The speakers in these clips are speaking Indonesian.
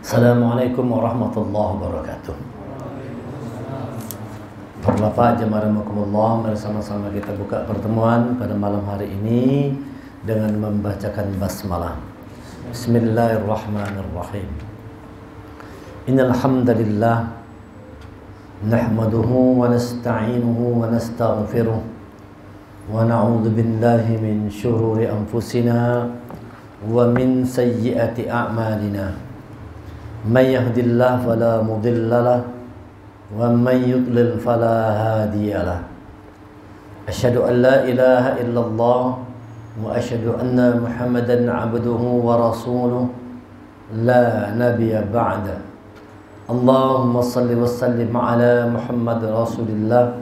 Assalamualaikum warahmatullahi wabarakatuh. Bapak jemaah rahimakumullah, mari sama-sama kita buka pertemuan pada malam hari ini dengan membacakan basmalah. Bismillahirrahmanirrahim. Innal hamdalillah nahmaduhu wa nasta'inuhu wa nastaghfiruh wa na'udzu billahi min syururi anfusina wa min sayyiati a'malina. Man yahdihillahu fala mudilla lahu wa man yudlil fala hadiya lahu. Asyhadu an la ilaha illallah wa asyhadu anna Muhammadan 'abduhu wa rasuluh la nabiyya ba'da. Allahumma shalli wa sallim ala Muhammad rasulillah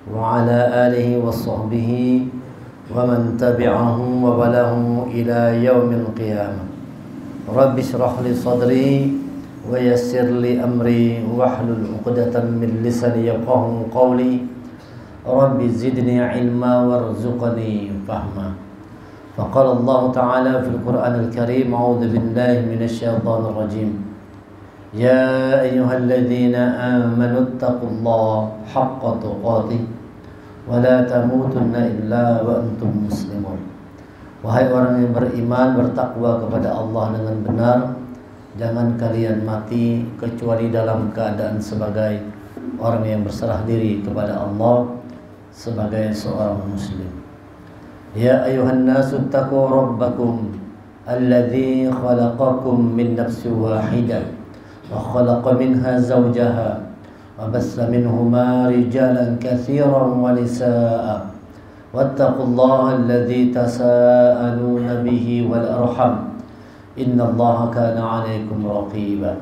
wa ala alihi wa sahbihi wa man tabi'ahum wa walahum ila yaumil qiyamah. Rabbi shrah li sadri wa yassir li amri wahlul 'uqdatam min lisani yafqahu qawli. Rabbi zidni ilma warzuqni fahma. Faqala Allah Ta'ala fil Qur'anil Karim, a'udzu billahi minasy syaithanir rajim. Ya ayyuhalladzina amanu taqullaha haqqa tuqatih wa la tamutunna illa wa antum muslimun. Wahai orang yang beriman, bertakwa kepada Allah dengan benar, jangan kalian mati kecuali dalam keadaan sebagai orang yang berserah diri kepada Allah sebagai seorang muslim. Ya ayuhan nasu taqu rabbakum alladzi khalaqakum min nafsin wahidah wa khalaqa minha zawjaha wa bassa minhuma rijalan katsiran wa nisaa'a. Wattaqullaha alladzi tasaaluna bihi wal arham innallaha kana 'alaikum raqiba.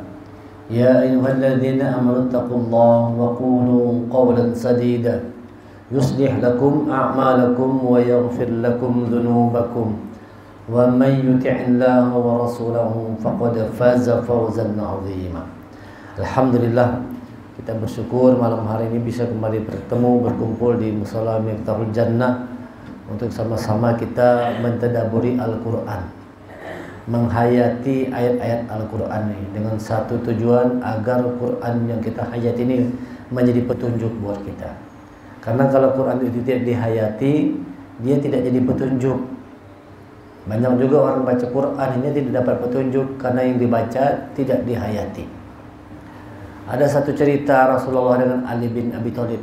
Ya ayyuhalladzina amanu taqullaha wa qulu qawlan sadida yuslih lakum a'malakum wa yaghfir lakum dhunubakum wa man yuti'illaha wa rasulahu faqad faza fawzan 'azima. Alhamdulillah, kita bersyukur malam hari ini bisa kembali bertemu, berkumpul di Mushola Miftahul Jannah untuk sama-sama kita mentadaburi Al-Quran, menghayati ayat-ayat Al-Quran ini dengan satu tujuan agar Quran yang kita hayati ini menjadi petunjuk buat kita. Karena kalau Quran itu tidak dihayati, dia tidak jadi petunjuk. Banyak juga orang baca Quran ini tidak dapat petunjuk karena yang dibaca tidak dihayati. Ada satu cerita Rasulullah dengan Ali bin Abi Thalib.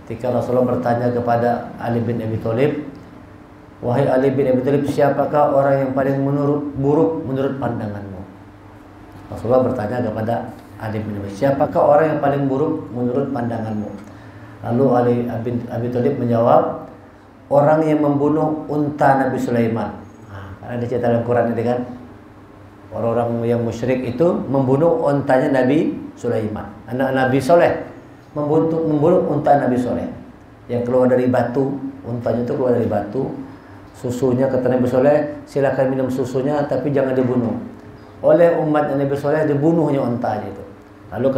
Ketika Rasulullah bertanya kepada Ali bin Abi Thalib, wahai Ali bin Abi Thalib, siapakah orang yang paling buruk menurut pandanganmu? Rasulullah bertanya kepada Ali bin Abi Thalib, siapakah orang yang paling buruk menurut pandanganmu? Lalu Ali bin Abi Thalib menjawab, orang yang membunuh unta Nabi Sulaiman. Karena ada cerita dalam Quran ini kan, orang-orang yang musyrik itu membunuh untanya Nabi Sulaiman, anak Nabi Soleh, membunuh unta Nabi Soleh yang keluar dari batu. Untanya itu keluar dari batu, susunya kata Nabi Soleh, silakan minum susunya tapi jangan dibunuh. Oleh umat Nabi Soleh dibunuhnya untanya itu. Lalu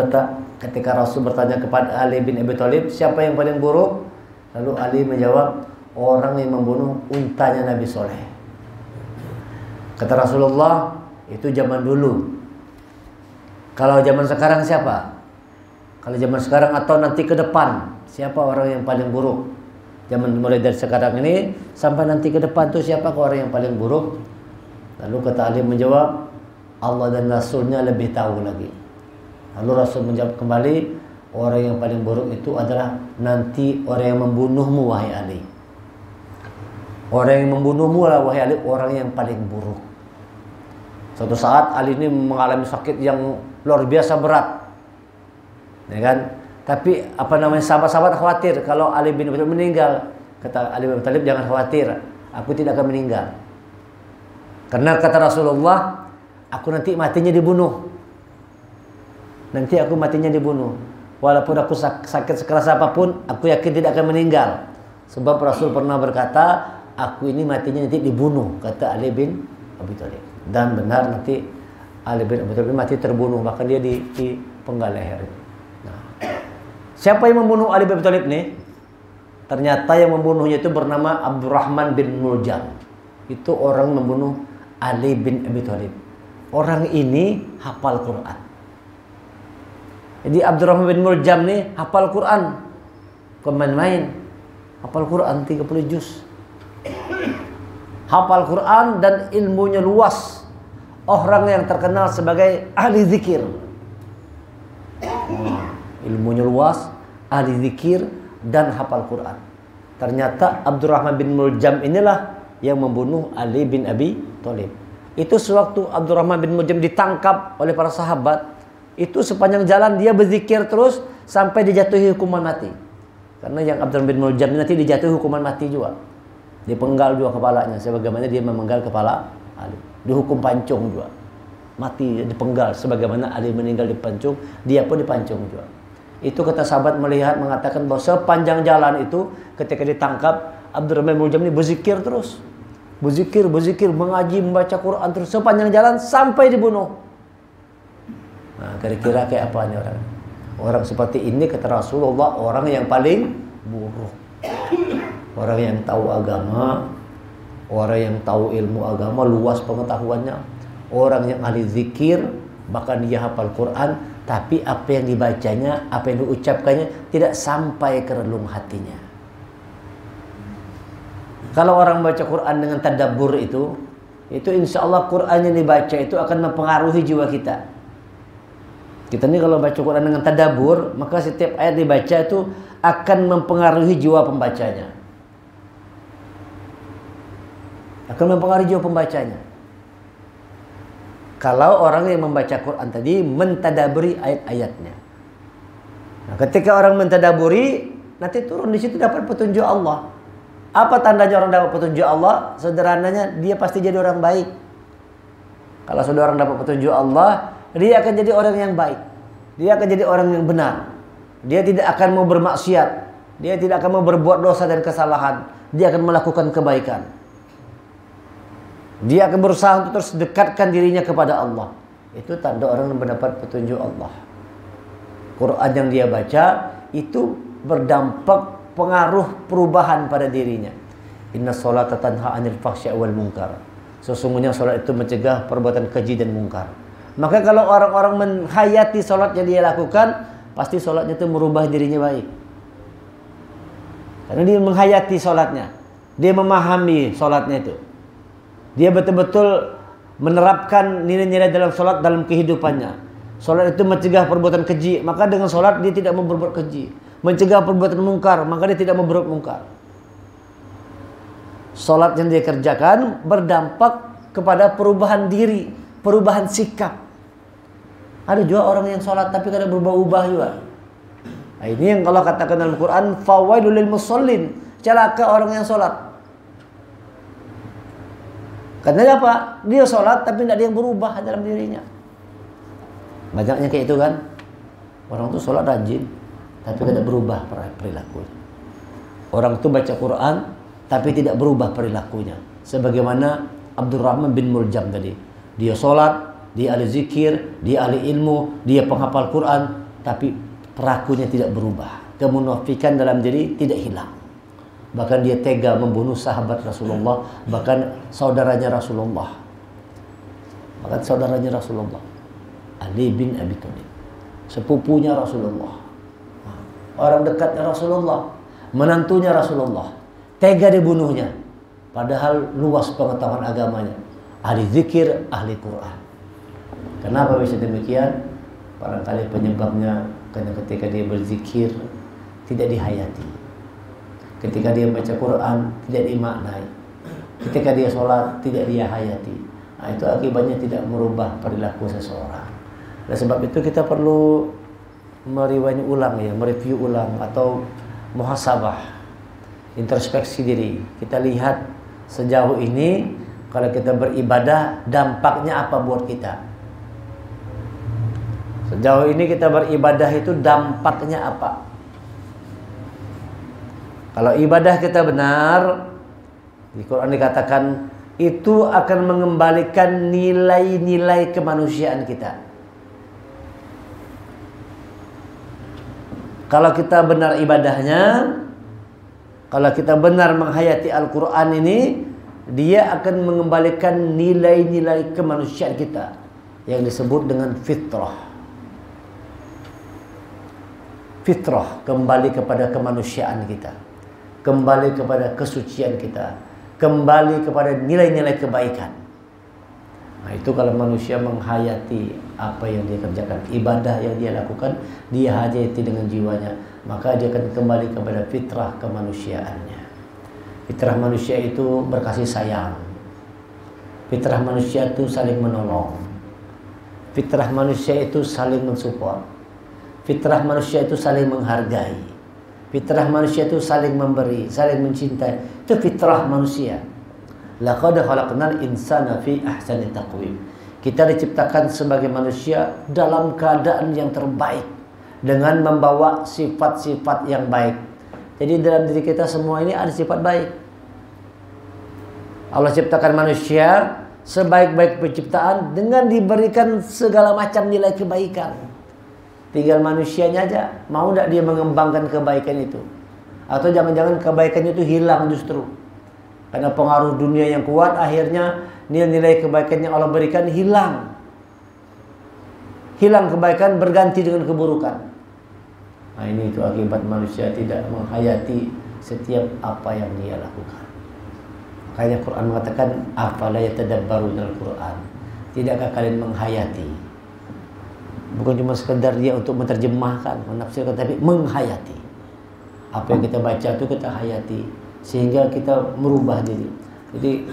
ketika Rasul bertanya kepada Ali bin Abi Thalib, siapa yang paling buruk? Lalu Ali menjawab, orang yang membunuh untanya Nabi Soleh. Kata Rasulullah, itu zaman dulu. Kalau zaman sekarang siapa? Kalau zaman sekarang atau nanti ke depan, siapa orang yang paling buruk? Zaman mulai dari sekarang ini sampai nanti ke depan tuh siapa orang yang paling buruk? Lalu kata Ali menjawab, Allah dan Rasulnya lebih tahu lagi. Lalu Rasul menjawab kembali, orang yang paling buruk itu adalah nanti orang yang membunuhmu, wahai Ali. Orang yang membunuhmu adalah, wahai Ali, orang yang paling buruk. Suatu saat Ali ini mengalami sakit yang luar biasa berat, ya kan? Tapi sahabat-sahabat khawatir kalau Ali bin Abi Thalib meninggal. Kata Ali bin Abi Thalib, jangan khawatir, aku tidak akan meninggal. Karena kata Rasulullah, aku nanti matinya dibunuh. Nanti aku matinya dibunuh. Walaupun aku sakit sekeras apapun, aku yakin tidak akan meninggal. Sebab Rasul pernah berkata, aku ini matinya nanti dibunuh, kata Ali bin Abi Thalib. Dan benar nanti Ali bin Abi Thalib mati terbunuh, bahkan dia di penggal leher. Nah, siapa yang membunuh Ali bin Abi Thalib nih? Ternyata yang membunuhnya itu bernama Abdurrahman bin Muljam. Itu orang membunuh Ali bin Abi Thalib. orang ini hafal Quran. Jadi Abdurrahman bin Muljam nih hafal Quran. Bukan main-main. Hafal Quran 30 juz. Hafal Quran dan ilmunya luas. Orang yang terkenal sebagai ahli zikir. Ilmunya luas, ahli zikir dan hafal Quran. Ternyata Abdurrahman bin Muljam inilah yang membunuh Ali bin Abi Thalib. Itu sewaktu Abdurrahman bin Muljam ditangkap oleh para sahabat, itu sepanjang jalan dia berzikir terus sampai dijatuhi hukuman mati. Karena yang Abdurrahman bin Muljam nanti dijatuhi hukuman mati juga. Dipenggal juga kepalanya sebagaimana dia memenggal kepala Ali. Dihukum pancung juga. Mati dipenggal sebagaimana Ali meninggal dipancung, dia pun dipancung juga. Itu kata sahabat melihat mengatakan bahwa sepanjang jalan itu ketika ditangkap Abdurrahman bin Muljam ini berzikir terus. Berzikir, mengaji, membaca Quran terus sepanjang jalan sampai dibunuh. Nah, kira-kira kayak apa nih orang? Orang seperti ini kata Rasulullah orang yang paling buruk. Orang yang tahu agama, orang yang tahu ilmu agama, luas pengetahuannya, orang yang ahli zikir, bahkan dia hafal Quran, tapi apa yang dibacanya, apa yang diucapkannya tidak sampai ke relung hatinya. Kalau orang baca Quran dengan tadabbur itu insya Allah Quran yang dibaca itu akan mempengaruhi jiwa kita. Kita ini kalau baca Quran dengan tadabbur, maka setiap ayat dibaca itu akan mempengaruhi jiwa pembacanya. Akan mempengaruhi jiwa pembacanya. Kalau orang yang membaca Quran tadi mentadaburi ayat-ayatnya. Nah, ketika orang mentadaburi, nanti turun di situ dapat petunjuk Allah. Apa tandanya orang dapat petunjuk Allah? Sederhananya dia pasti jadi orang baik. Kalau sudah orang dapat petunjuk Allah, dia akan jadi orang yang baik. Dia akan jadi orang yang benar. Dia tidak akan mau bermaksiat. Dia tidak akan mau berbuat dosa dan kesalahan. Dia akan melakukan kebaikan. Dia akan berusaha untuk terus dekatkan dirinya kepada Allah. Itu tanda orang yang mendapat petunjuk Allah. Quran yang dia baca itu berdampak pengaruh perubahan pada dirinya. Inna sholata tanha 'anil fahsya'i wal munkar. Sesungguhnya sholat itu mencegah perbuatan keji dan mungkar. Maka kalau orang-orang menghayati sholat yang dia lakukan, pasti sholatnya itu merubah dirinya baik. Karena dia menghayati sholatnya, dia memahami sholatnya itu. Dia betul-betul menerapkan nilai-nilai dalam sholat dalam kehidupannya. Sholat itu mencegah perbuatan keji, maka dengan sholat dia tidak mau berbuat keji. Mencegah perbuatan mungkar, maka dia tidak mau berbuat mungkar. Sholat yang dia kerjakan berdampak kepada perubahan diri, perubahan sikap. Ada juga orang yang sholat tapi kadang berubah-ubah juga. Nah, ini yang kalau katakan dalam Quran, fawailul lil musallin, celaka orang yang sholat. Karena apa? Dia sholat tapi tidak ada yang berubah dalam dirinya. Banyaknya kayak itu kan. Orang itu sholat rajin tapi tidak berubah perilakunya. Orang itu baca Quran tapi tidak berubah perilakunya. Sebagaimana Abdurrahman bin Muljam tadi. Dia sholat, dia ahli zikir, dia ahli ilmu, dia penghafal Quran, tapi perilakunya tidak berubah. Kemunafikan dalam diri tidak hilang. Bahkan dia tega membunuh sahabat Rasulullah, bahkan saudaranya Rasulullah. Bahkan saudaranya Rasulullah, Ali bin Abi Thalib, sepupunya Rasulullah, orang dekatnya Rasulullah, menantunya Rasulullah, tega dibunuhnya. Padahal luas pengetahuan agamanya, ahli zikir, ahli Quran. Kenapa bisa demikian? Barangkali penyebabnya karena ketika dia berzikir tidak dihayati. Ketika dia baca Quran tidak dimaknai. Ketika dia sholat tidak dia hayati. Nah, itu akibatnya tidak merubah perilaku seseorang. Oleh sebab itu kita perlu meriwayat ulang ya, mereview ulang atau muhasabah, introspeksi diri. Kita lihat sejauh ini kalau kita beribadah dampaknya apa buat kita. Sejauh ini kita beribadah itu dampaknya apa? Kalau ibadah kita benar, di Quran dikatakan itu akan mengembalikan nilai-nilai kemanusiaan kita. Kalau kita benar ibadahnya, kalau kita benar menghayati Al-Quran ini, dia akan mengembalikan nilai-nilai kemanusiaan kita. yang disebut dengan fitrah. Fitrah, kembali kepada kemanusiaan kita, kembali kepada kesucian kita, kembali kepada nilai-nilai kebaikan. Nah, itu kalau manusia menghayati apa yang dia kerjakan, ibadah yang dia lakukan, dia hayati dengan jiwanya, maka dia akan kembali kepada fitrah kemanusiaannya. Fitrah manusia itu berkasih sayang. Fitrah manusia itu saling menolong. Fitrah manusia itu saling mensupport. Fitrah manusia itu saling menghargai. Fitrah manusia itu saling memberi, saling mencintai. Itu fitrah manusia. Laqad khalaqnal insana fi ahsani taqwim. Kita diciptakan sebagai manusia dalam keadaan yang terbaik, dengan membawa sifat-sifat yang baik. Jadi dalam diri kita semua ini ada sifat baik. Allah ciptakan manusia sebaik-baik penciptaan dengan diberikan segala macam nilai kebaikan. Tinggal manusianya aja mau tidak dia mengembangkan kebaikan itu, atau jangan-jangan kebaikannya itu hilang justru karena pengaruh dunia yang kuat, akhirnya nilai-nilai kebaikan yang Allah berikan hilang. Hilang kebaikan berganti dengan keburukan. Nah, ini itu akibat manusia tidak menghayati setiap apa yang dia lakukan. Makanya Quran mengatakan afala yatadabbarunal Quran. Tidakkah kalian menghayati? Bukan cuma sekedar dia untuk menerjemahkan, menafsirkan, tapi menghayati. Apa yang kita baca itu kita hayati, sehingga kita merubah diri. Jadi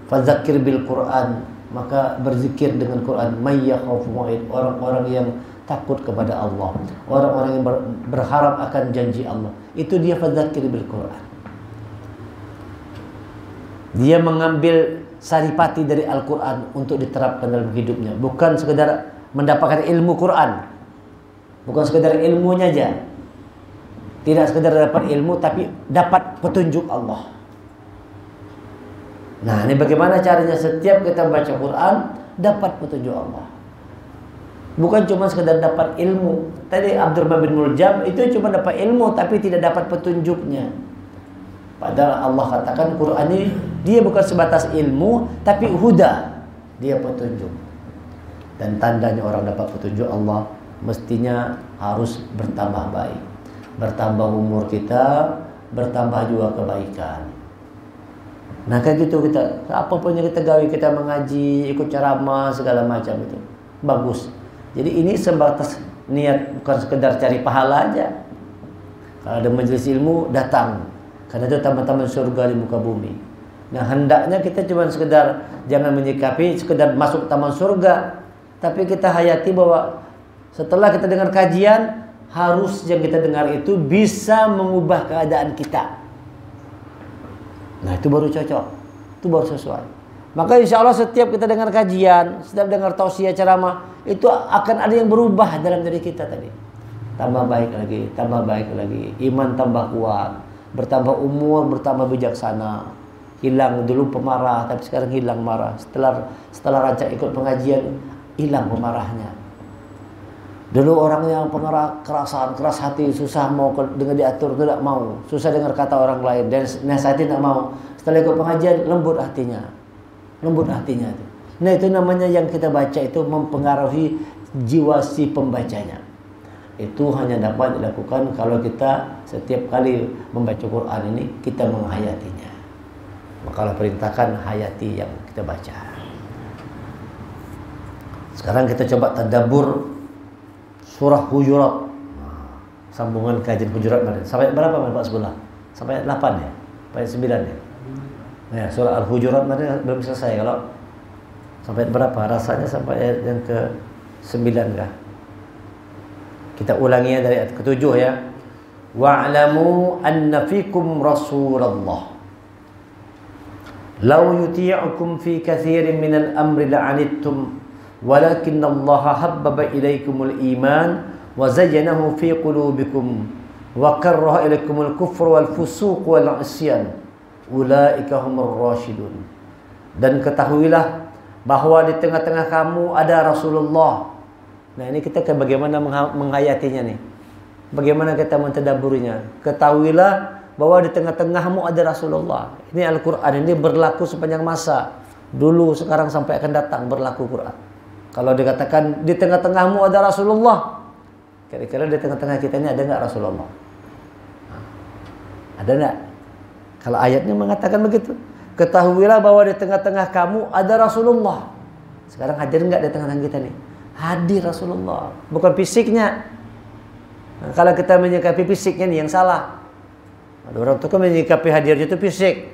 fadzakir bil Quran, maka berzikir dengan Quran. May yakhafu wa'id, orang-orang yang takut kepada Allah, orang-orang yang berharap akan janji Allah, itu dia fadzakir bil Quran. Dia mengambil saripati dari Al-Quran untuk diterapkan dalam hidupnya, bukan sekedar mendapatkan ilmu Quran, bukan sekedar ilmunya aja, tidak sekedar dapat ilmu, tapi dapat petunjuk Allah. Nah, ini bagaimana caranya setiap kita baca Quran dapat petunjuk Allah, bukan cuma sekedar dapat ilmu. Tadi Abdurrahman bin Muljam itu cuma dapat ilmu tapi tidak dapat petunjuknya. Padahal Allah katakan Quran ini dia bukan sebatas ilmu, tapi huda, dia petunjuk. Dan tandanya orang dapat petunjuk Allah mestinya harus bertambah baik, bertambah umur kita, bertambah juga kebaikan. Nah, kayak gitu kita, apapun yang kita gawe, kita mengaji, ikut ceramah segala macam itu bagus. Jadi ini sebatas niat, bukan sekedar cari pahala aja. Kalau ada majelis ilmu datang, karena itu taman-taman surga di muka bumi. Nah, hendaknya kita cuma sekedar jangan menyikapi sekedar masuk taman surga, tapi kita hayati bahwa setelah kita dengar kajian, harus yang kita dengar itu bisa mengubah keadaan kita. Nah, itu baru cocok, itu baru sesuai. Maka insya Allah setiap kita dengar kajian, setiap dengar tausiah ceramah, itu akan ada yang berubah dalam diri kita tadi. Tambah baik lagi, tambah baik lagi, iman tambah kuat, bertambah umur, bertambah bijaksana. Hilang dulu pemarah, tapi sekarang hilang marah. Setelah rancak ikut pengajian, hilang pemarahnya. Dulu orang yang pengarah kerasan, keras hati, susah mau dengan diatur, tidak mau, susah dengar kata orang lain dan nasihatin tidak mau. Setelah ikut pengajian, lembut hatinya, lembut hatinya. Nah, itu namanya yang kita baca itu mempengaruhi jiwa si pembacanya. Itu hanya dapat dilakukan kalau kita setiap kali membaca Quran ini kita menghayatinya. Maka Allah perintahkan hayati yang kita baca. Sekarang kita coba tadabbur surah Hujurat. Sambungan kajian Hujurat mana? Sampai berapa Pak sebelah? Sampai 8 ya? Sampai 9 ya? Nah, surah Al-Hujurat mana belum selesai. Kalau sampai berapa? Rasanya sampai ayat yang ke-9 kah? Kita ulangi ya dari ayat ke-7 ya. Wa'lamu anna fikum Rasulullah law yuti'ukum fi katsirin minal amri la'anittum walakinna Allah habbaba ilaikumul iman wa zayyanahu fi qulubikum wa karraha ilaikumul kufra wal fusuq wal 'isyan ulaika humur rasyidun. Dan ketahuilah bahwa di tengah-tengah kamu ada Rasulullah. Nah, ini kita bagaimana menghayatinya nih? Bagaimana kita mentadabburinya? Ketahuilah bahwa di tengah-tengahmu ada Rasulullah. Ini Al-Quran ini berlaku sepanjang masa. Dulu, sekarang, sampai akan datang berlaku Quran. Kalau dikatakan di tengah-tengahmu ada Rasulullah, kira-kira di tengah-tengah kita ini ada nggak Rasulullah? Ada nggak? Kalau ayatnya mengatakan begitu, ketahuilah bahwa di tengah-tengah kamu ada Rasulullah. Sekarang hadir nggak di tengah-tengah kita nih? Hadir Rasulullah, bukan fisiknya. Nah, kalau kita menyikapi fisiknya nih yang salah. Ada orang tuh kan menyikapi hadirnya itu fisik,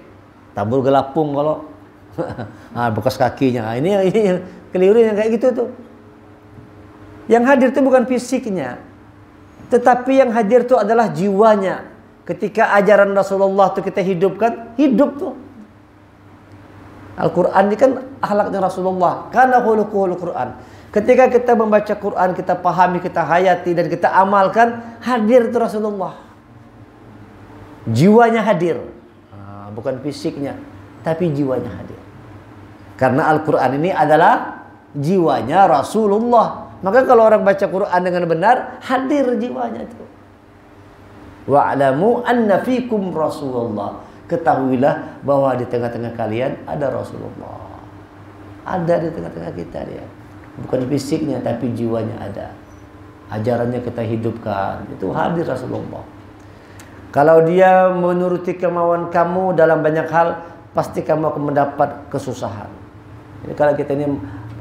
tabur gelapung kalau bekas kakinya. Nah, ini keliru yang kayak gitu tuh. Yang hadir itu bukan fisiknya, tetapi yang hadir itu adalah jiwanya. Ketika ajaran Rasulullah itu kita hidupkan, hidup tuh. Al-Quran ini kan akhlaknya Rasulullah, karena khuluquhul Quran. Ketika kita membaca Quran, kita pahami, kita hayati, dan kita amalkan, hadir itu Rasulullah. Jiwanya hadir, bukan fisiknya, tapi jiwanya hadir. Karena Al-Quran ini adalah jiwanya Rasulullah. Maka kalau orang baca Quran dengan benar, hadir jiwanya itu. Wa'lamu anna fikum Rasulullah. Ketahuilah bahwa di tengah-tengah kalian ada Rasulullah. Ada di tengah-tengah kita dia. Bukan fisiknya tapi jiwanya ada. Ajarannya kita hidupkan. Itu hadir Rasulullah. Kalau dia menuruti kemauan kamu dalam banyak hal, pasti kamu akan mendapat kesusahan. Jadi kalau kita ini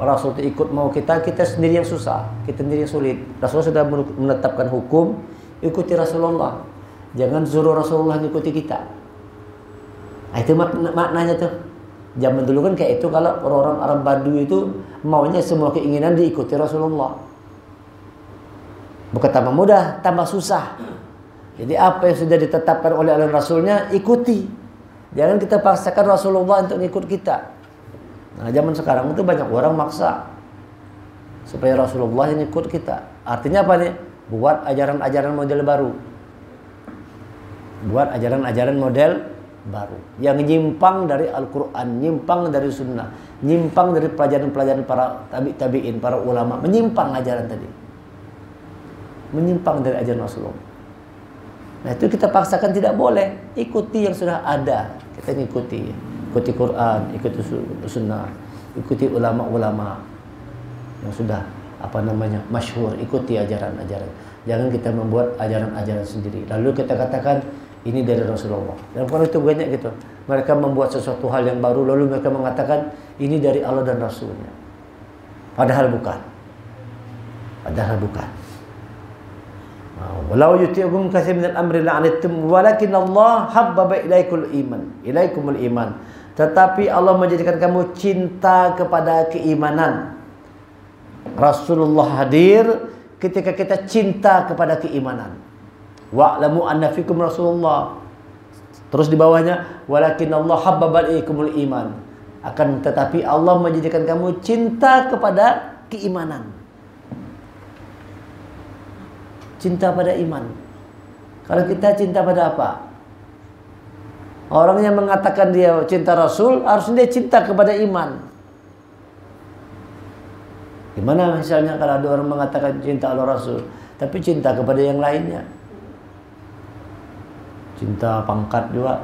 Rasul itu ikut mau kita sendiri yang susah, kita sendiri yang sulit. Rasul sudah menetapkan hukum, ikuti Rasulullah. Jangan suruh Rasulullah ikuti kita. Nah, itu maknanya tuh. Zaman dulu kan kayak itu, kalau orang Arab Badui itu maunya semua keinginan diikuti Rasulullah. Bukan tambah mudah, tambah susah. Jadi apa yang sudah ditetapkan oleh Rasulnya, ikuti. Jangan kita paksakan Rasulullah untuk ikut kita. Nah, zaman sekarang itu banyak orang maksa supaya Rasulullah yang ikut kita. Artinya apa nih? Buat ajaran-ajaran model baru. Buat ajaran-ajaran model baru yang nyimpang dari Al-Quran, nyimpang dari Sunnah, nyimpang dari pelajaran-pelajaran para tabi'in, para ulama, menyimpang ajaran tadi, menyimpang dari ajaran Rasulullah. Nah, itu kita paksakan tidak boleh. Ikuti yang sudah ada. Kita ikuti Quran, ikuti Sunnah, ikuti ulama-ulama yang sudah masyhur, ikuti ajaran-ajaran. Jangan kita membuat ajaran-ajaran sendiri lalu kita katakan ini dari Rasulullah. Dan bukan itu banyak gitu. Mereka membuat sesuatu hal yang baru lalu mereka mengatakan ini dari Allah dan Rasulnya. Padahal bukan. Padahal bukan. Walau yuti'ukum katsiran minal amri la'anittum walakin Allah habbaba ilaikumul iman. Tetapi Allah menjadikan kamu cinta kepada keimanan. Rasulullah hadir ketika kita cinta kepada keimanan. Wa'lamu anna fikum Rasulullah. Terus di bawahnya walakin Allah habbaba ilaikumul iman. Akan tetapi Allah menjadikan kamu cinta kepada keimanan. Cinta pada iman. Kalau kita cinta pada apa? Orang yang mengatakan dia cinta Rasul, harusnya dia cinta kepada iman. Gimana misalnya kalau ada orang mengatakan cinta Allah Rasul, tapi cinta kepada yang lainnya? Cinta pangkat juga,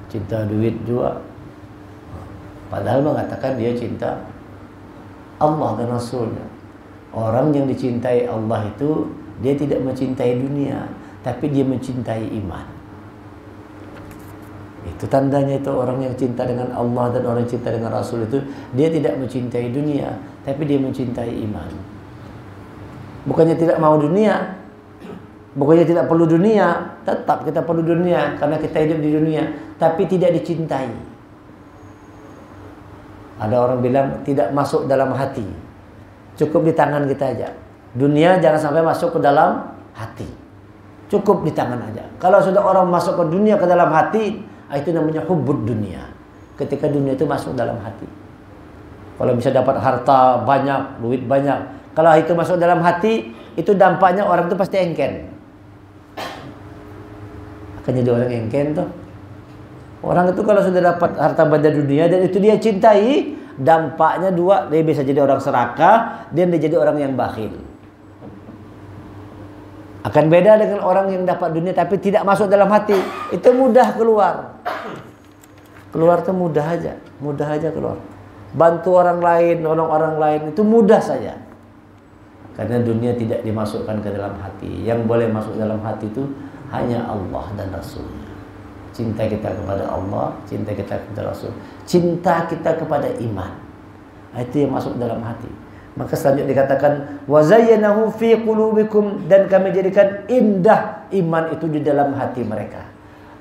cinta duit juga. Padahal mengatakan dia cinta Allah dan Rasulnya. Orang yang dicintai Allah itu, dia tidak mencintai dunia, tapi dia mencintai iman. Itu tandanya itu orang yang cinta dengan Allah dan orang yang cinta dengan Rasul itu, dia tidak mencintai dunia, tapi dia mencintai iman. Bukannya tidak mau dunia, bukannya tidak perlu dunia, tetap kita perlu dunia karena kita hidup di dunia, tapi tidak dicintai. Ada orang bilang tidak masuk dalam hati, cukup di tangan kita aja. Dunia jangan sampai masuk ke dalam hati, cukup di tangan aja. Kalau sudah orang masuk ke dunia, ke dalam hati, itu namanya hubbud dunia. Ketika dunia itu masuk dalam hati. Kalau bisa dapat harta banyak, duit banyak, kalau itu masuk dalam hati, itu dampaknya orang itu pasti engken. Akan jadi orang engken tuh. Orang itu kalau sudah dapat harta benda dunia dan itu dia cintai, dampaknya dua, dia bisa jadi orang serakah dan dia jadi orang yang bakhil. Akan beda dengan orang yang dapat dunia tapi tidak masuk dalam hati. Itu mudah keluar. Keluar tuh mudah aja keluar. bantu orang lain, nolong orang lain itu mudah saja. Karena dunia tidak dimasukkan ke dalam hati. Yang boleh masuk dalam hati itu hanya Allah dan Rasulnya. Cinta kita kepada Allah, cinta kita kepada Rasul, cinta kita kepada iman. Itu yang masuk dalam hati. Maka selanjutnya dikatakan wa zayyanahu fi qulubikum, dan kami jadikan indah iman itu di dalam hati mereka.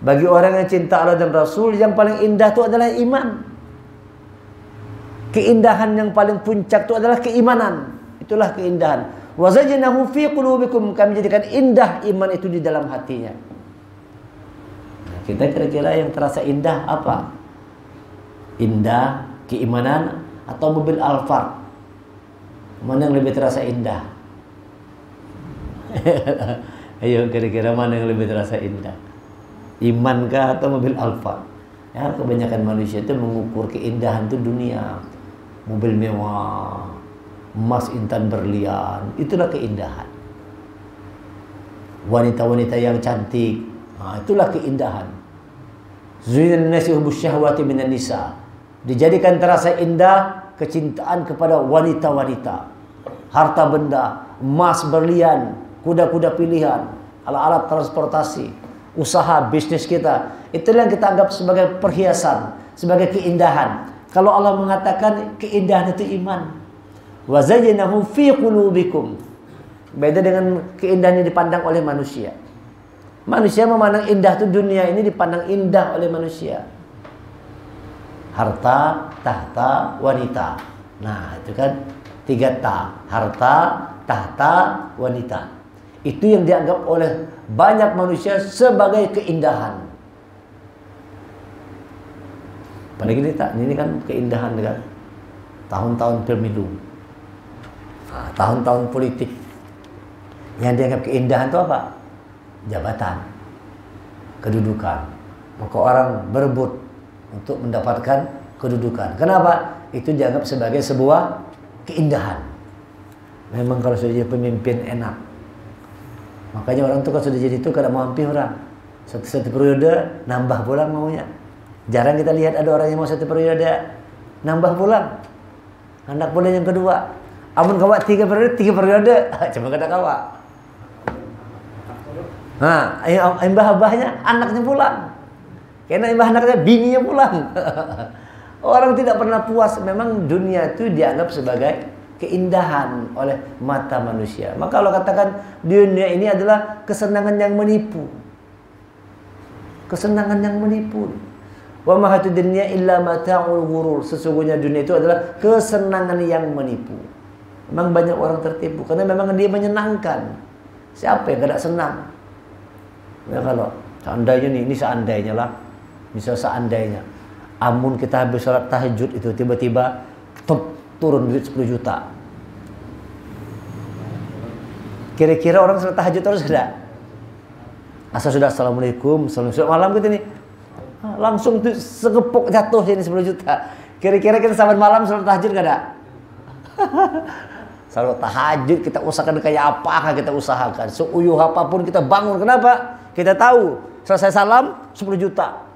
Bagi orang yang cinta Allah dan Rasul, yang paling indah itu adalah iman. Keindahan yang paling puncak itu adalah keimanan. Itulah keindahan. Wa zayyanahu fi qulubikum, kami jadikan indah iman itu di dalam hatinya. Nah, kita kira-kira yang terasa indah apa? Indah keimanan atau mobil Alphard? Mana yang lebih terasa indah? Ayo kira-kira mana yang lebih terasa indah? Iman kah atau mobil Alphard? Ya, kebanyakan manusia itu mengukur keindahan itu dunia. Mobil mewah, emas intan berlian, itulah keindahan. Wanita-wanita yang cantik, nah, itulah keindahan. Zuyyina lin-nasi hubbus syahwati minan nisa. Dijadikan terasa indah kecintaan kepada wanita-wanita. Harta benda, emas berlian, kuda-kuda pilihan, alat-alat transportasi, usaha bisnis kita. Itulah yang kita anggap sebagai perhiasan, sebagai keindahan. Kalau Allah mengatakan keindahan itu iman. Wa zayyanahu fi qulubikum. Beda dengan keindahan yang dipandang oleh manusia. Manusia memandang indah itu dunia ini dipandang indah oleh manusia. Harta, tahta, wanita. Nah, itu kan 3 ta. Harta, tahta, wanita. Itu yang dianggap oleh banyak manusia sebagai keindahan. Padahal ini kan keindahan kan. Tahun-tahun pemilu. Tahun-tahun politik. Yang dianggap keindahan itu apa? Jabatan, kedudukan. Maka orang berebut untuk mendapatkan kedudukan. Kenapa? Itu dianggap sebagai sebuah keindahan. Memang kalau sudah jadi pemimpin enak. Makanya orang itu kalau sudah jadi itu kada mau hampir orang. Satu periode nambah pulang maunya. Jarang kita lihat ada orang yang mau 1 periode nambah pulang. Anak pulang yang kedua. Amun kawak 3 periode, cuma kada kawak. Nah, imbah-abahnya anaknya pulang. Karena imbah anaknya bininya pulang. Orang tidak pernah puas. Memang dunia itu dianggap sebagai keindahan oleh mata manusia. Maka Allah katakan dunia ini adalah kesenangan yang menipu. Kesenangan yang menipu. Wa ma hatud dunya illa mata'ul ghurur. Sesungguhnya dunia itu adalah kesenangan yang menipu. Memang banyak orang tertipu karena memang dia menyenangkan. Siapa yang tidak senang? Ya kalau seandainya ini seandainya lah. Misal seandainya amun kita habis salat tahajud itu tiba-tiba turun duit 10 juta. Kira-kira orang salat tahajud terus tidak? Asal sudah assalamualaikum, assalamualaikum malam gitu nih. Langsung tuh segepok jatuh ini 10 juta. Kira-kira kita saban malam salat tahajud gak ada? Salat tahajud kita usahakan kayak apa kita usahakan. Seuyuh apapun kita bangun. Kenapa? Kita tahu selesai salam 10 juta.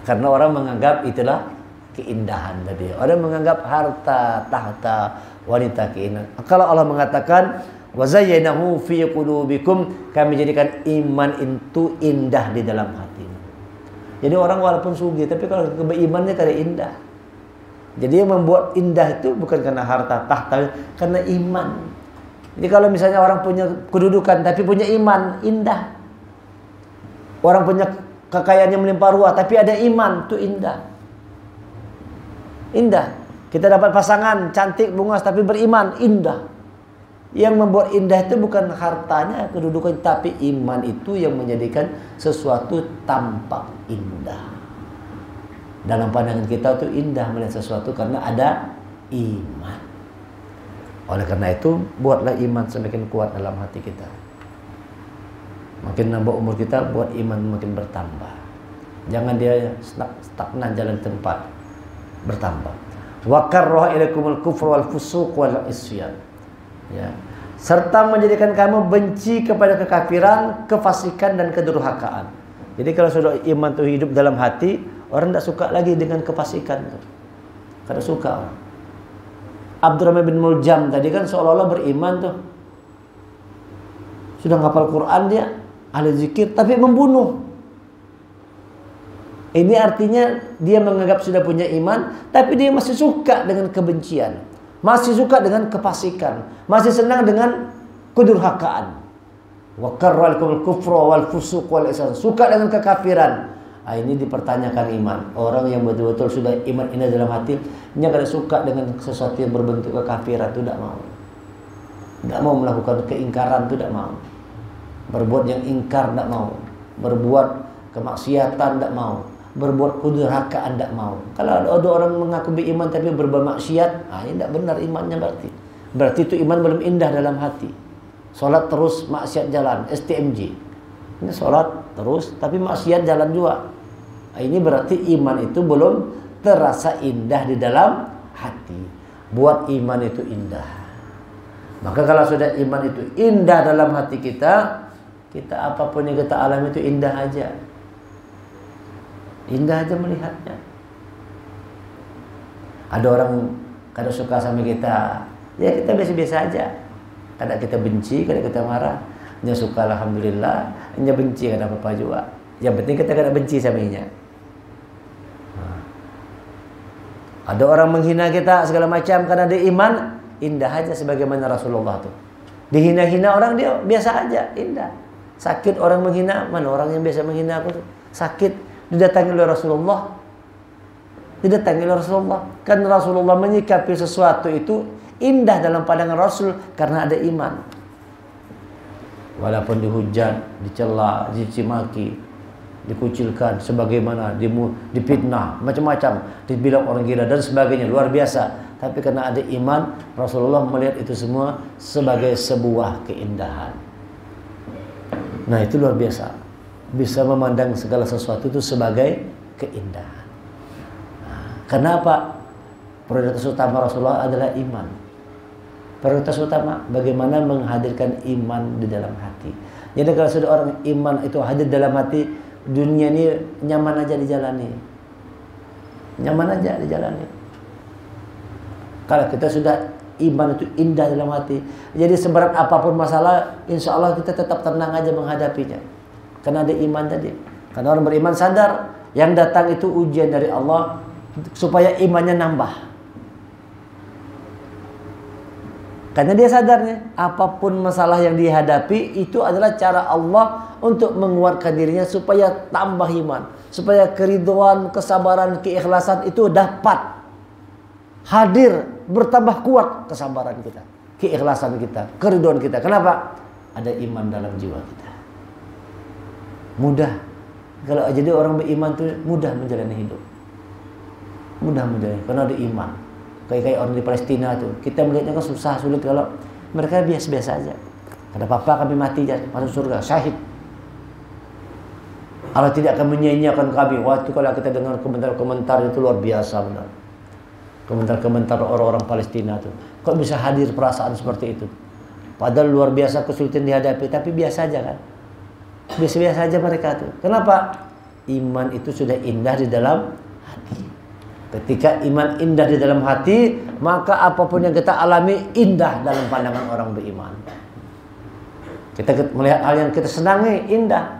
Karena orang menganggap itulah keindahan tadi. Orang menganggap harta, tahta, wanita keindahan. Kalau Allah mengatakan wa zayyanahu fi qulubikum, kami jadikan iman itu indah di dalam hatimu. Jadi orang walaupun sugih tapi kalau berimannya kada indah. Jadi yang membuat indah itu bukan karena harta, tahta, karena iman. Jadi kalau misalnya orang punya kedudukan tapi punya iman, indah. Orang punya kekayaan yang melimpah ruah tapi ada iman, itu indah. Indah. Kita dapat pasangan cantik, bungas tapi beriman, indah. Yang membuat indah itu bukan hartanya, kedudukan, tapi iman itu yang menjadikan sesuatu tampak indah. Dalam pandangan kita itu indah melihat sesuatu karena ada iman. Oleh karena itu, buatlah iman semakin kuat dalam hati kita. Makin nambah umur kita, buat iman makin bertambah. Jangan dia stagnan jalan tempat, bertambah. Wa karraha ilaikumul kufra wal fusuq wal isyan. Ya. Serta menjadikan kamu benci kepada kekafiran, kefasikan dan kedurhakaan. Jadi kalau sudah iman itu hidup dalam hati, Orang tidak suka lagi dengan kefasikan itu. Kada suka orang. Abdurrahman bin Muljam tadi kan seolah-olah beriman tuh. Sudah ngapal Quran dia, ahli zikir, tapi membunuh. Ini artinya dia menganggap sudah punya iman, tapi dia masih suka dengan kebencian. Masih suka dengan kefasikan. Masih senang dengan kedurhakaan. Wa karralkumul kufra wal fusuq wal isyan. Suka dengan kekafiran. Nah, ini dipertanyakan iman. Orang yang betul-betul sudah iman ini dalam hati, dia tidak suka dengan sesuatu yang berbentuk kekafiran, itu tidak mau. Tidak mau melakukan keingkaran, itu tidak mau. Berbuat yang ingkar tidak mau. Berbuat kemaksiatan tidak mau. Berbuat kedurhakaan tidak mau. Kalau ada orang mengaku beriman tapi berbuat maksiat, ini tidak benar imannya berarti. Berarti itu iman belum indah dalam hati. Solat terus, maksiat jalan, STMJ. Ini solat terus tapi maksiat jalan juga. Ini berarti iman itu belum terasa indah di dalam hati. Buat iman itu indah. Maka kalau sudah iman itu indah dalam hati kita, apapun yang kita alami itu indah aja. Indah aja melihatnya. Ada orang kada suka sama kita, ya kita biasa-biasa aja. Kadang kita benci, kadang kita marah. Dia suka alhamdulillah, dia benci kada apa-apa juga. Yang penting kita kada benci sama dia. Ada orang menghina kita segala macam karena dia iman, indah aja sebagaimana Rasulullah tuh. Dihina-hina orang dia biasa aja, indah. Sakit orang menghina, mana orang yang biasa menghina aku tuh? Sakit, didatangi oleh Rasulullah. Didatangi oleh Rasulullah. Kan Rasulullah menyikapi sesuatu itu indah dalam pandangan Rasul karena ada iman. Walaupun dihujat, dicela, dicimaki, dikucilkan, sebagaimana dipitnah, macam-macam, dibilang orang gila dan sebagainya, luar biasa. Tapi karena ada iman, Rasulullah melihat itu semua sebagai sebuah keindahan. Nah, itu luar biasa. Bisa memandang segala sesuatu itu sebagai keindahan. Kenapa? Prioritas utama Rasulullah adalah iman. Prioritas utama bagaimana menghadirkan iman di dalam hati. Jadi kalau sudah orang iman itu hadir dalam hati, dunia ini nyaman aja dijalani. Nyaman aja dijalani. Kalau kita sudah iman itu indah dalam hati, jadi seberat apapun masalah, insya Allah kita tetap tenang aja menghadapinya. Karena ada iman tadi. Karena orang beriman sadar yang datang itu ujian dari Allah supaya imannya nambah. Karena dia sadarnya apapun masalah yang dihadapi itu adalah cara Allah untuk menguatkan dirinya supaya tambah iman, supaya keridhaan, kesabaran, keikhlasan itu dapat hadir, bertambah kuat kesabaran kita, keikhlasan kita, keridhaan kita. Kenapa? Ada iman dalam jiwa kita. Mudah. Kalau jadi orang beriman itu mudah menjalani hidup. Mudah menjalani karena ada iman. Kayak orang di Palestina tuh, kita melihatnya kan susah, sulit. Kalau mereka biasa-biasa aja. Ada apa-apa kami mati aja, masuk surga, syahid. Allah tidak akan menyia-nyiakan kami. Waktu kalau kita dengar komentar-komentar itu luar biasa benar. Komentar-komentar orang-orang Palestina tuh, kok bisa hadir perasaan seperti itu? Padahal luar biasa kesulitan dihadapi, tapi biasa aja kan? Biasa-biasa aja mereka tuh. Kenapa? Iman itu sudah indah di dalam hati. Ketika iman indah di dalam hati, maka apapun yang kita alami indah dalam pandangan orang beriman. Kita melihat hal yang kita senangi indah,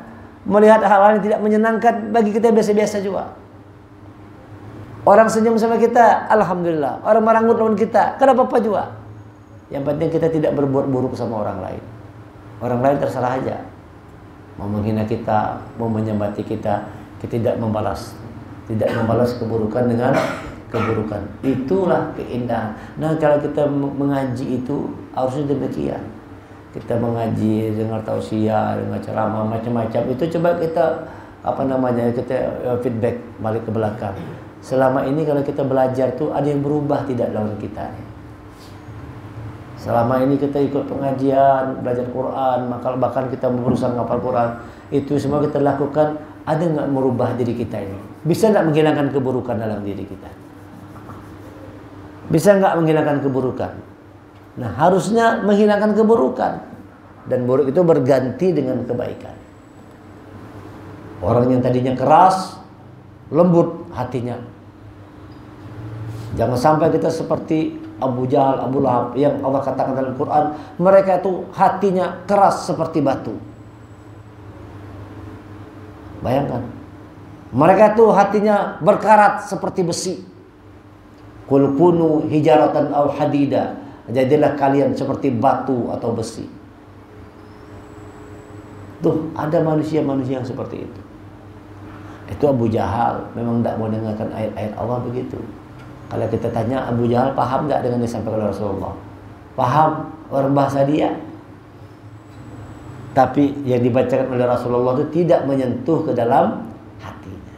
melihat hal-hal yang tidak menyenangkan bagi kita biasa-biasa juga. Orang senyum sama kita, alhamdulillah. Orang merangkut lawan kita, kada apa-apa juga. Yang penting kita tidak berbuat buruk sama orang lain. Orang lain terserah aja. Mau menghina kita, mau menyembati kita, kita tidak membalas. Tidak membalas keburukan dengan keburukan. Itulah keindahan. Nah, kalau kita mengaji itu harusnya demikian. Kita mengaji, dengar tausiah, dengar ceramah macam-macam. Itu coba kita kita feedback balik ke belakang. Selama ini kalau kita belajar tuh ada yang berubah tidak lawan kita. Selama ini kita ikut pengajian, belajar Quran, maka bahkan kita berusaha menghafal Quran, itu semua kita lakukan, ada nggak merubah diri kita ini? Bisa nggak menghilangkan keburukan dalam diri kita? Bisa nggak menghilangkan keburukan? Nah, harusnya menghilangkan keburukan, dan buruk itu berganti dengan kebaikan. Orang yang tadinya keras, lembut hatinya. Jangan sampai kita seperti Abu Jahal, Abu Lahab yang Allah katakan dalam Quran, mereka itu hatinya keras seperti batu. Bayangkan, mereka itu hatinya berkarat seperti besi. Qul kunu hijaratan aw hadida, jadilah kalian seperti batu atau besi. Tuh, ada manusia-manusia yang seperti itu. Itu Abu Jahal, memang tidak mau dengarkan ayat-ayat Allah begitu. Kalau kita tanya Abu Jahal paham nggak dengan yang disampaikan oleh Rasulullah? Paham orang bahasa dia. Tapi yang dibacakan oleh Rasulullah itu tidak menyentuh ke dalam hatinya.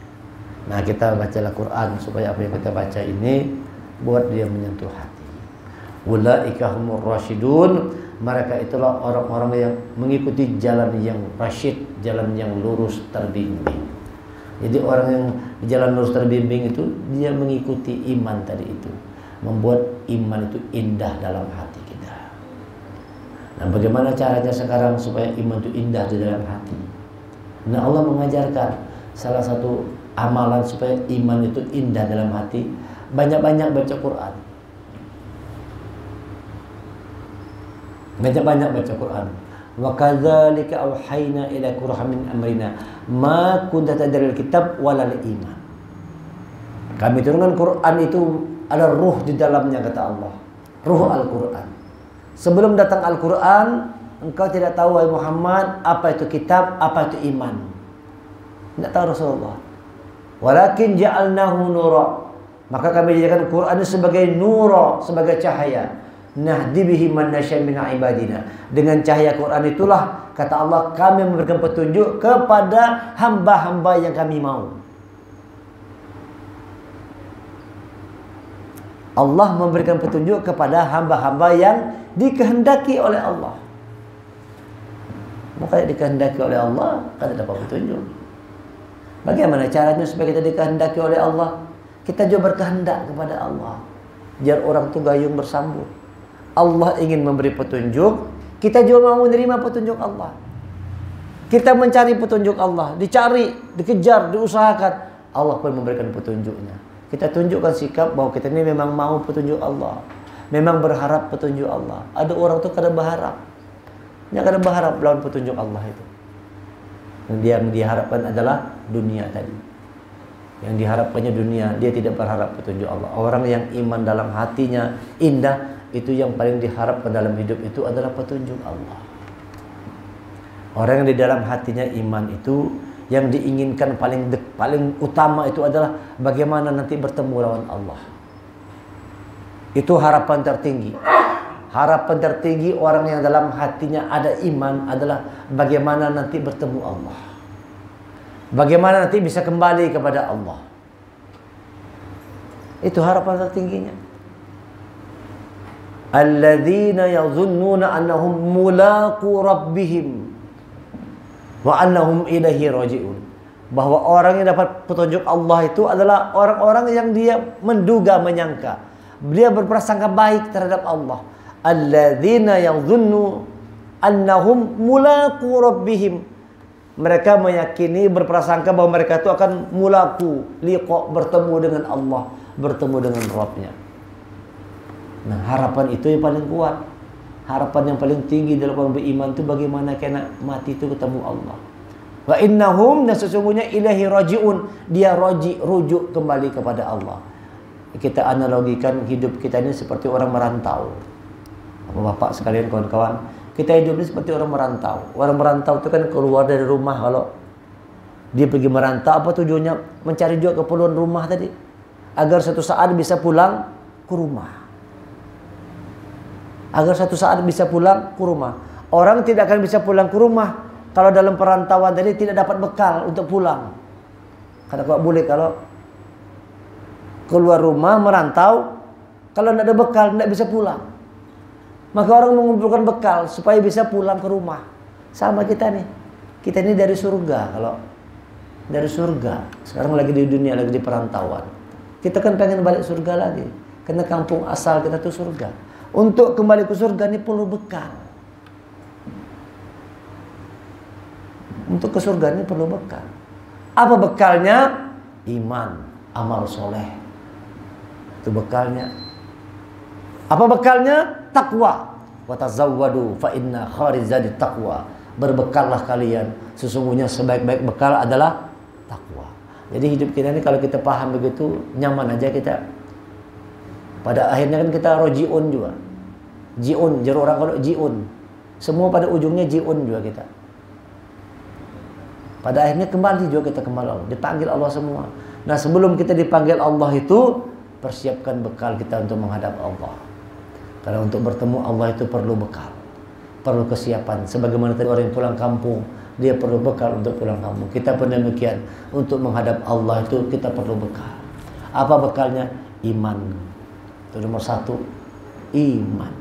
Nah, kita bacalah Quran supaya apa yang kita baca ini buat dia menyentuh hati. Ulaika humur rasyidun, mereka itulah orang-orang yang mengikuti jalan yang rasyid, jalan yang lurus terbimbing. Jadi orang yang di jalan lurus terbimbing itu dia mengikuti iman tadi itu, membuat iman itu indah dalam hati kita. Nah, bagaimana caranya sekarang supaya iman itu indah di dalam hati? Nah, Allah mengajarkan salah satu amalan supaya iman itu indah dalam hati, banyak-banyak baca Quran. Banyak-banyak baca Quran. Wa kadzalika auhayna ilaika ruhan min amrina ma kunta tadril kitab walal iman. Kami turunkan Quran itu ada ruh di dalamnya, kata Allah. Ruh Al-Quran. Sebelum datang Al-Quran, engkau tidak tahu wahai Muhammad apa itu kitab, apa itu iman. Tidak tahu Rasulullah. Walakin ja'alnahu nura. Maka kami jadikan Quran itu sebagai nura, sebagai cahaya. Nahdi bihi man nasya min ibadina. Dengan cahaya Quran itulah, kata Allah, kami memberikan petunjuk kepada hamba-hamba yang kami mau. Allah memberikan petunjuk kepada hamba-hamba yang dikehendaki oleh Allah. Maka dikehendaki oleh Allah, kan dapat petunjuk. Bagaimana caranya supaya kita dikehendaki oleh Allah? Kita juga berkehendak kepada Allah. Biar orang itu gayung bersambut. Allah ingin memberi petunjuk, kita juga mau menerima petunjuk Allah. Kita mencari petunjuk Allah, dicari, dikejar, diusahakan. Allah pun memberikan petunjuknya. Kita tunjukkan sikap bahwa kita ini memang mau petunjuk Allah, memang berharap petunjuk Allah. Ada orang tuh kadang berharap, kadang berharap lawan petunjuk Allah itu. Yang diharapkan adalah dunia tadi. Yang diharapkannya dunia, dia tidak berharap petunjuk Allah. Orang yang iman dalam hatinya indah, itu yang paling diharapkan dalam hidup itu adalah petunjuk Allah. Orang yang di dalam hatinya iman itu, yang diinginkan paling utama itu adalah bagaimana nanti bertemu lawan Allah. Itu harapan tertinggi. Harapan tertinggi orang yang dalam hatinya ada iman adalah bagaimana nanti bertemu Allah. Bagaimana nanti bisa kembali kepada Allah. Itu harapan tertingginya. Alladzina yadhunnuna annahum mulaqu rabbihim wa annahum ilaihi raji'un. Bahwa orang yang dapat petunjuk Allah itu adalah orang-orang yang dia menduga, menyangka, dia berprasangka baik terhadap Allah. Alladzina yadhunnu annahum mulaqu rabbihim. Mereka meyakini, berprasangka bahwa mereka itu akan mulaku, liqa, bertemu dengan Allah, bertemu dengan Rabbnya. Nah, harapan itu yang paling kuat. Harapan yang paling tinggi dalam orang beriman itu bagaimana kena mati itu ketemu Allah. Wa innahum, dan sesungguhnya ilahi raji'un, dia rujuk kembali kepada Allah. Kita analogikan hidup kita ini seperti orang merantau. Bapak sekalian, kawan-kawan, kita hidup ini seperti orang merantau. Orang merantau itu kan keluar dari rumah. Kalau dia pergi merantau, apa tujuannya? Mencari juga keperluan rumah tadi, agar suatu saat bisa pulang ke rumah. Agar suatu saat bisa pulang ke rumah. Orang tidak akan bisa pulang ke rumah kalau dalam perantauan tadi tidak dapat bekal untuk pulang. Karena kok boleh kalau keluar rumah merantau, kalau tidak ada bekal tidak bisa pulang. Maka orang mengumpulkan bekal supaya bisa pulang ke rumah. Sama kita nih. Kita ini dari surga. Kalau dari surga, sekarang lagi di dunia, lagi di perantauan. Kita kan pengen balik surga lagi. Karena kampung asal kita itu surga. Untuk kembali ke surga ini perlu bekal. Untuk ke surga ini perlu bekal. Apa bekalnya? iman, amal soleh. Itu bekalnya. Apa bekalnya? Takwa. Wa tazawwadu fa inna khairizadi taqwa. Berbekallah kalian, sesungguhnya sebaik-baik bekal adalah takwa. Jadi hidup kita ini kalau kita paham begitu, nyaman aja kita. Pada akhirnya kan kita rojiun juga. Jiun, jadi orang kalau jiun. Semua pada ujungnya jiun juga kita. Pada akhirnya kembali juga kita kembali Allah. Dipanggil Allah semua. Nah sebelum kita dipanggil Allah itu, persiapkan bekal kita untuk menghadap Allah. Karena untuk bertemu Allah itu perlu bekal. Perlu kesiapan. Sebagaimana tadi orang yang pulang kampung, dia perlu bekal untuk pulang kampung. Kita pun demikian. Untuk menghadap Allah itu kita perlu bekal. Apa bekalnya? Iman. Itu nomor satu. Iman.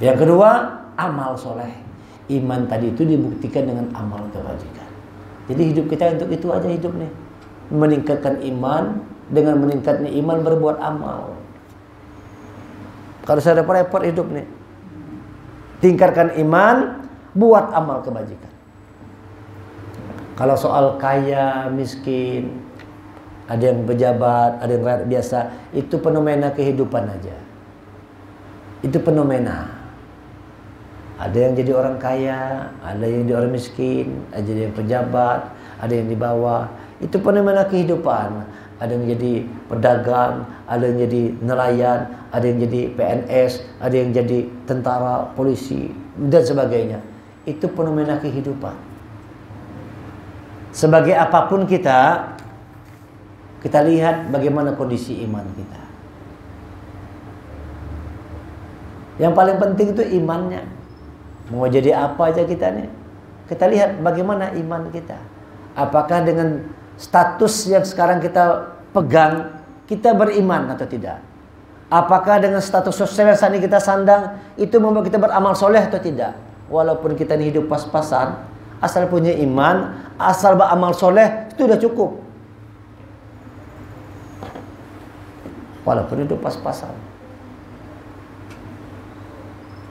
Yang kedua, amal soleh. Iman tadi itu dibuktikan dengan amal kebajikan. Jadi hidup kita untuk itu aja hidup nih. Meningkatkan iman. Dengan meningkatnya iman berbuat amal. Kalau saya repot-repot hidup nih, tingkatkan iman, buat amal kebajikan. Kalau soal kaya, miskin, ada yang pejabat, ada yang rakyat biasa, itu fenomena kehidupan aja. Itu fenomena. Ada yang jadi orang kaya, ada yang jadi orang miskin, ada yang pejabat, ada yang di bawah. Itu fenomena kehidupan. Ada yang jadi pedagang, ada yang jadi nelayan, ada yang jadi PNS, ada yang jadi tentara, polisi, dan sebagainya. Itu fenomena kehidupan. Sebagai apapun kita lihat bagaimana kondisi iman kita. Yang paling penting itu imannya. Mau jadi apa aja kita nih, kita lihat bagaimana iman kita. Apakah dengan status yang sekarang kita pegang, kita beriman atau tidak? Apakah dengan status sosial yang saat ini kita sandang, itu membuat kita beramal soleh atau tidak? Walaupun kita ini hidup pas-pasan, asal punya iman, asal beramal soleh, itu udah cukup. Walaupun hidup pas-pasan.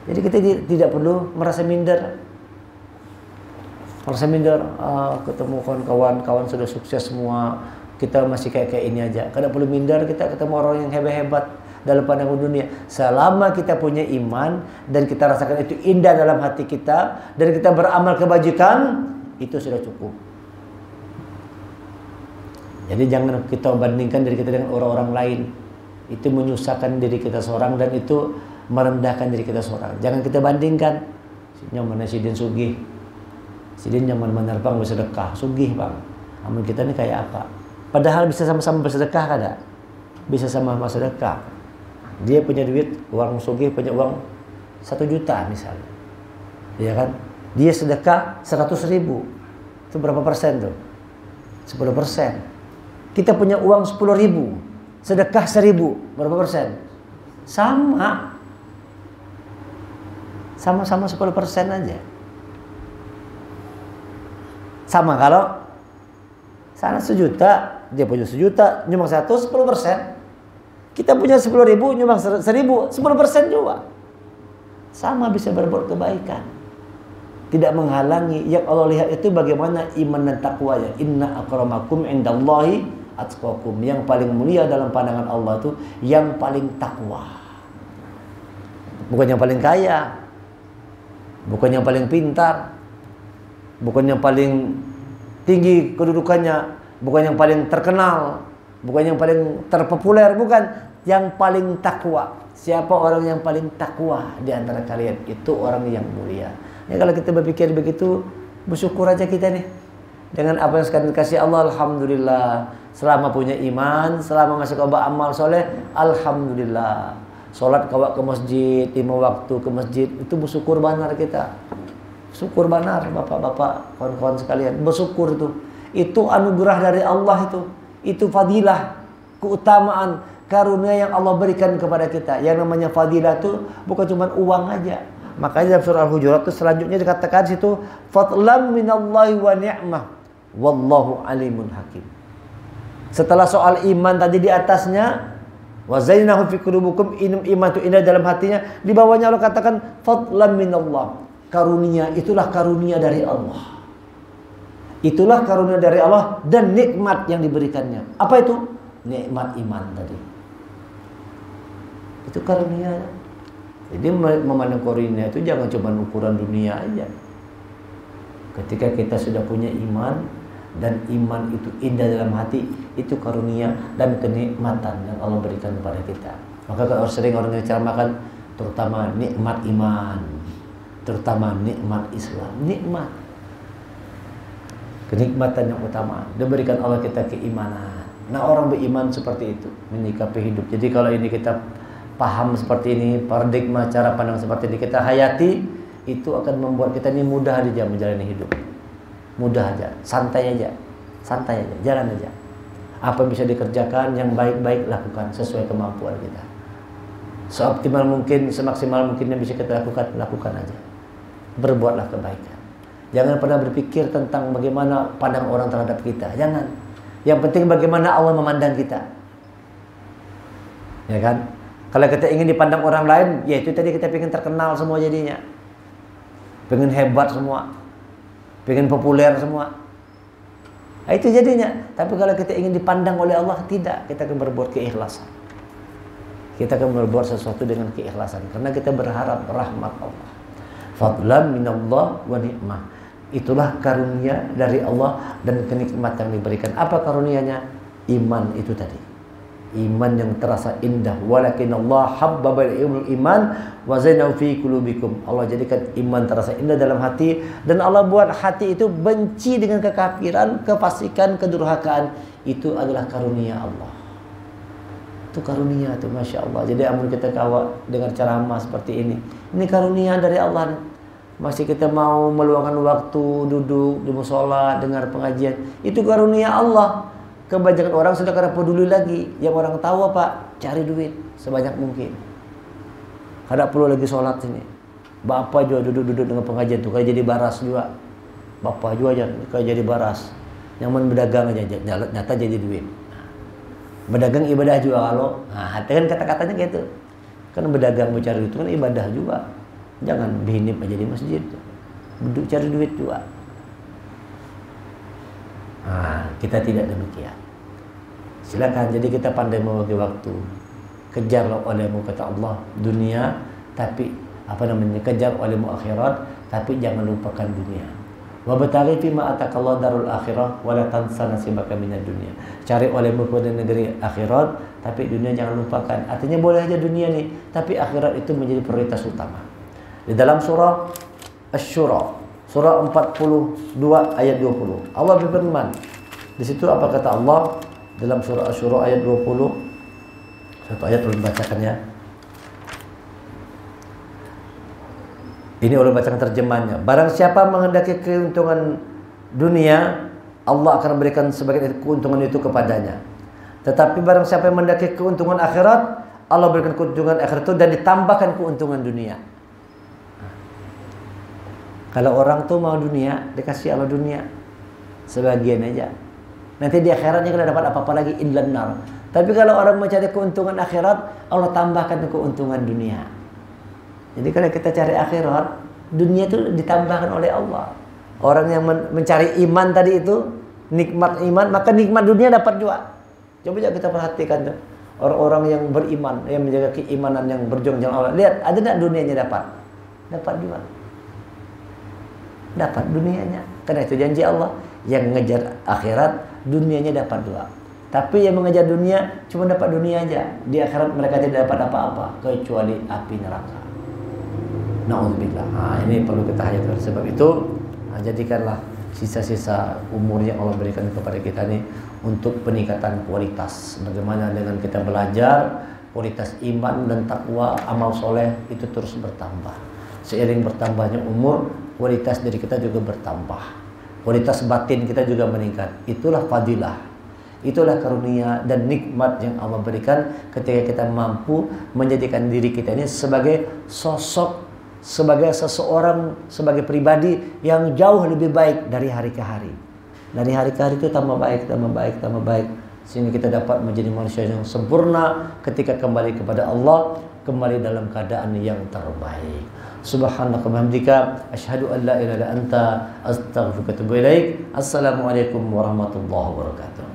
Jadi kita tidak perlu merasa minder. Merasa minder, ketemu kawan-kawan sudah sukses semua, kita masih kayak ini aja. Kada perlu minder, kita ketemu orang yang hebat-hebat dalam pandangan dunia. Selama kita punya iman dan kita rasakan itu indah dalam hati kita dan kita beramal kebajikan, itu sudah cukup. Jadi jangan kita bandingkan diri kita dengan orang-orang lain. Itu menyusahkan diri kita seorang dan itu merendahkan diri kita seorang. Jangan kita bandingkan. Nyaman Sidin sugih. Sidin nyaman menerbang bersedekah, sugih bang. Namun kita ini kayak apa? Padahal bisa sama-sama bersedekah kada? Bisa sama-sama sedekah. Dia punya duit, uang sugih punya uang 1 juta misalnya. Ya kan? Dia sedekah 100.000. Itu berapa persen tuh? 10%. Kita punya uang 10.000. Sedekah 1.000. Berapa persen? Sama. Sama-sama 10% aja. Sama kalau sana 1 juta, dia punya 1 juta, nyumbang 10%. Kita punya 10.000, nyumbang 1.000, 10% juga. Sama bisa berbuat kebaikan. Tidak menghalangi. Yang Allah lihat itu bagaimana iman dan takwanya. Inna akramakum indallahi atqakum. Yang paling mulia dalam pandangan Allah itu yang paling takwa. Bukan yang paling kaya. Bukan yang paling pintar. Bukan yang paling tinggi kedudukannya. Bukan yang paling terkenal. Bukan yang paling terpopuler. Bukan. Yang paling takwa. Siapa orang yang paling takwa di antara kalian? Itu orang yang mulia. Ya, kalau kita berpikir begitu, bersyukur aja kita nih. Dengan apa yang sekarang dikasih Allah, alhamdulillah. Selama punya iman, selama masih kau amal soleh, alhamdulillah. Sholat kau ke masjid, 5 waktu ke masjid, itu bersyukur benar kita. Syukur benar bapak-bapak, kawan-kawan sekalian. Bersyukur itu. Itu anugerah dari Allah itu. Itu fadilah, keutamaan, karunia yang Allah berikan kepada kita. Yang namanya fadilah itu bukan cuma uang aja. Makanya dalam surah Al-Hujurat itu selanjutnya dikatakan situ fadlan minallahi wa ni'mah wallahu alimun hakim. Setelah soal iman tadi di atasnya wa zainahu fi qulubikum, iman itu indah dalam hatinya, di bawahnya Allah katakan fadlan minallah. Karunia, itulah karunia dari Allah. Itulah karunia dari Allah dan nikmat yang diberikannya. Apa itu? Nikmat iman tadi. Itu karunia. Jadi memandang karunia itu jangan cuma ukuran dunia aja. Ketika kita sudah punya iman dan iman itu indah dalam hati, itu karunia dan kenikmatan yang Allah berikan kepada kita. Maka kalau sering orang menceramakan terutama nikmat iman, terutama nikmat Islam, nikmat. Kenikmatan yang utama diberikan Allah kita keimanan. Nah, orang beriman seperti itu menyikapi hidup. Jadi kalau ini kita paham seperti ini, paradigma cara pandang seperti ini kita hayati, itu akan membuat kita ini mudah aja menjalani hidup. Mudah aja, santai aja, jalan aja. Apa yang bisa dikerjakan yang baik-baik lakukan sesuai kemampuan kita. Seoptimal mungkin, semaksimal mungkin yang bisa kita lakukan aja. Berbuatlah kebaikan. Jangan pernah berpikir tentang bagaimana pandang orang terhadap kita. Jangan. Yang penting bagaimana Allah memandang kita. Ya kan? Kalau kita ingin dipandang orang lain, ya itu tadi kita ingin terkenal semua jadinya. Pengen hebat semua. Pengen populer semua. Nah, itu jadinya. Tapi kalau kita ingin dipandang oleh Allah, tidak. Kita akan berbuat keikhlasan. Kita akan berbuat sesuatu dengan keikhlasan. Karena kita berharap rahmat Allah. Fadlan minallah wa ni'mah. Itulah karunia dari Allah dan kenikmatan yang diberikan. Apa karunianya? Iman itu tadi. Iman yang terasa indah. Walakin Allah habbaba ilaihimul iman wa zainahu fi qulubikum. Allah jadikan iman terasa indah dalam hati, dan Allah buat hati itu benci dengan kekafiran, kefasikan, kedurhakaan. Itu adalah karunia Allah. Itu karunia itu, Masya Allah. Jadi amun kita kawat dengan ceramah seperti ini, ini karunia dari Allah. Masih kita mau meluangkan waktu duduk di musola dengar pengajian, itu karunia Allah. Kebanyakan orang sudah kada peduli lagi. Yang orang tahu apa? Cari duit sebanyak mungkin. Kada perlu lagi sholat sini. Bapak juga duduk-duduk dengan pengajian tuh kayak jadi baras juga. Bapak juga aja kayak jadi baras. Yang berdagang aja nyata jadi duit. Berdagang ibadah juga kalau. Nah, kan kata-katanya gitu. Kan berdagang mencari itu kan ibadah juga. Jangan bihinip aja di masjid. Duduk cari duit juga. Nah, kita tidak demikian. Silakan, jadi kita pandai membagi waktu. Kejarlah olehmu kata Allah dunia, tapi kejar olehmu akhirat, tapi jangan lupakan dunia. Wa bataghi fima atakallahu darul akhirah wa la tansa nasibaka minad dunya. Cari olehmu kepada negeri akhirat, tapi dunia jangan lupakan. Artinya boleh aja dunia nih, tapi akhirat itu menjadi prioritas utama. Di dalam surah Asy-Syura, surah 42 ayat 20. Allah berfirman. Di situ apa kata Allah dalam surah Asy-Syura ayat 20? Satu ayat ulun bacakan ya. Ini ulun bacakan terjemahnya. Barang siapa menghendaki keuntungan dunia, Allah akan berikan sebagian keuntungan itu kepadanya. Tetapi barang siapa yang menghendaki keuntungan akhirat, Allah berikan keuntungan akhirat itu dan ditambahkan keuntungan dunia. Kalau orang tuh mau dunia, dikasih Allah dunia sebagian aja. Nanti di akhiratnya kalau dapat apa-apa lagi illan nar. Tapi kalau orang mencari keuntungan akhirat, Allah tambahkan keuntungan dunia. Jadi kalau kita cari akhirat, dunia itu ditambahkan oleh Allah. Orang yang mencari iman tadi itu, nikmat iman, maka nikmat dunia dapat juga. Coba aja kita perhatikan tuh. Orang-orang yang beriman, yang menjaga keimanan, yang berjuang jalan Allah. Lihat, ada enggak dunianya dapat? Dapat juga. Dapat dunianya. Karena itu janji Allah, yang mengejar akhirat dunianya dapat dua. Tapi yang mengejar dunia cuma dapat dunia aja. Di akhirat mereka tidak dapat apa-apa kecuali api neraka. Na'udzubillah. Nah, ini perlu kita hayati. Sebab itu jadikanlah sisa-sisa umur yang Allah berikan kepada kita ini untuk peningkatan kualitas. Bagaimana dengan kita belajar, kualitas iman dan takwa, amal soleh itu terus bertambah. Seiring bertambahnya umur, kualitas diri kita juga bertambah. Kualitas batin kita juga meningkat. Itulah fadilah. Itulah karunia dan nikmat yang Allah berikan ketika kita mampu menjadikan diri kita ini sebagai sosok, sebagai seseorang, sebagai pribadi yang jauh lebih baik dari hari ke hari. Dari hari ke hari itu tambah baik, tambah baik, tambah baik. sehingga kita dapat menjadi manusia yang sempurna ketika kembali kepada Allah, kembali dalam keadaan yang terbaik. Subhanaka wa bihamdika asyhadu an la ilaha illa anta astaghfiruka wa atubu ilaik. Assalamualaikum warahmatullahi wabarakatuh.